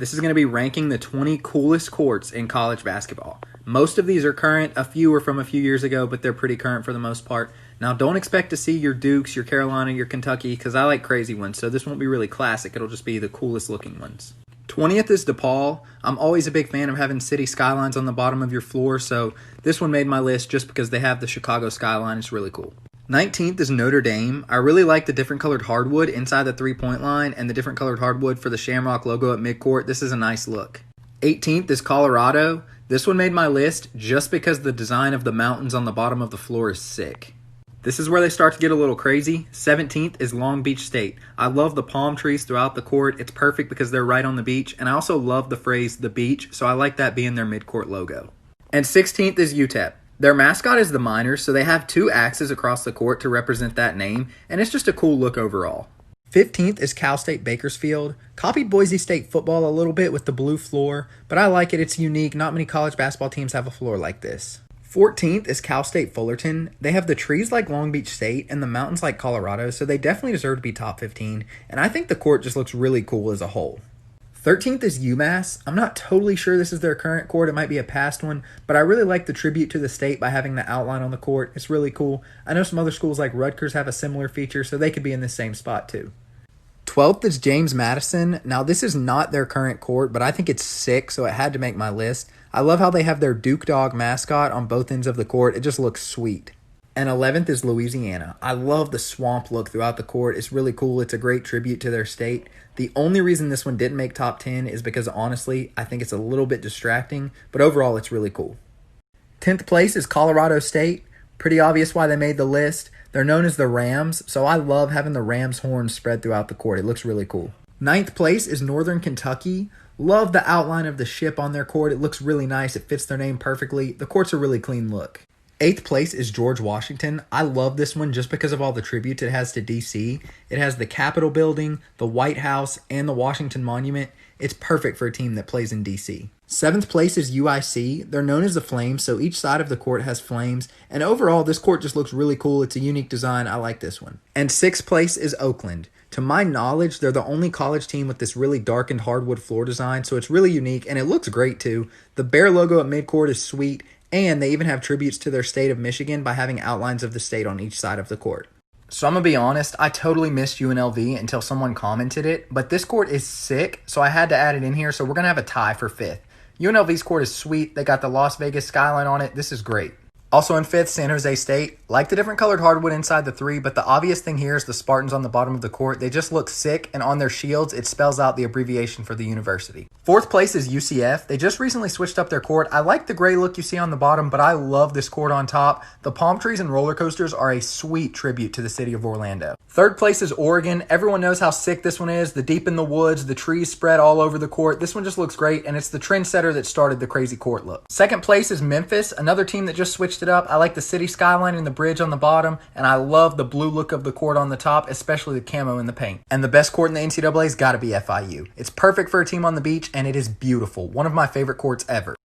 This is going to be ranking the 20 coolest courts in college basketball. Most of these are current. A few are from a few years ago, but they're pretty current for the most part. Now, don't expect to see your Dukes, your Carolina, your Kentucky, because I like crazy ones, so this won't be really classic. It'll just be the coolest looking ones. 20th is DePaul. I'm always a big fan of having city skylines on the bottom of your floor, so this one made my list just because they have the Chicago skyline. It's really cool. 19th is Notre Dame. I really like the different colored hardwood inside the three-point line and the different colored hardwood for the Shamrock logo at midcourt. This is a nice look. 18th is Colorado. This one made my list just because the design of the mountains on the bottom of the floor is sick. This is where they start to get a little crazy. 17th is Long Beach State. I love the palm trees throughout the court. It's perfect because they're right on the beach, and I also love the phrase, the beach, so I like that being their midcourt logo. And 16th is UTEP. Their mascot is the Miners, so they have two axes across the court to represent that name, and it's just a cool look overall. 15th is Cal State Bakersfield. Copied Boise State football a little bit with the blue floor, but I like it. It's unique. Not many college basketball teams have a floor like this. 14th is Cal State Fullerton. They have the trees like Long Beach State and the mountains like Colorado, so they definitely deserve to be top 15, and I think the court just looks really cool as a whole. 13th is UMass. I'm not totally sure this is their current court. It might be a past one, but I really like the tribute to the state by having the outline on the court. It's really cool. I know some other schools like Rutgers have a similar feature, so they could be in the same spot too. 12th is James Madison. Now, this is not their current court, but I think it's sick, so it had to make my list. I love how they have their Duke Dog mascot on both ends of the court. It just looks sweet. And 11th is Louisiana. I love the swamp look throughout the court. It's really cool. It's a great tribute to their state. The only reason this one didn't make top 10 is because, honestly, I think it's a little bit distracting, but overall, it's really cool. 10th place is Colorado State. Pretty obvious why they made the list. They're known as the Rams, so I love having the Rams horns spread throughout the court. It looks really cool. 9th place is Northern Kentucky. Love the outline of the ship on their court. It looks really nice. It fits their name perfectly. The court's a really clean look. 8th place is George Washington. I love this one just because of all the tributes it has to D.C. It has the Capitol Building, the White House, and the Washington Monument. It's perfect for a team that plays in D.C. 7th place is UIC. They're known as the Flames, so each side of the court has flames. And overall, this court just looks really cool. It's a unique design. I like this one. And 6th place is Oakland. To my knowledge, they're the only college team with this really darkened hardwood floor design, so it's really unique, and it looks great too. The bear logo at midcourt is sweet, and they even have tributes to their state of Michigan by having outlines of the state on each side of the court. So I'm going to be honest, I totally missed UNLV until someone commented it, but this court is sick, so I had to add it in here, so we're going to have a tie for 5th. UNLV's court is sweet. They got the Las Vegas skyline on it. This is great. Also in 5th, San Jose State. Like the different colored hardwood inside the three, but the obvious thing here is the Spartans on the bottom of the court. They just look sick, and on their shields, it spells out the abbreviation for the university. 4th place is UCF. They just recently switched up their court. I like the gray look you see on the bottom, but I love this court on top. The palm trees and roller coasters are a sweet tribute to the city of Orlando. 3rd place is Oregon. Everyone knows how sick this one is. The deep in the woods, the trees spread all over the court. This one just looks great, and it's the trendsetter that started the crazy court look. 2nd place is Memphis, another team that just switched it up. I like the city skyline and the bridge on the bottom, and I love the blue look of the court on the top, especially the camo in the paint. And the best court in the NCAA has got to be FIU. It's perfect for a team on the beach, and it is beautiful. One of my favorite courts ever.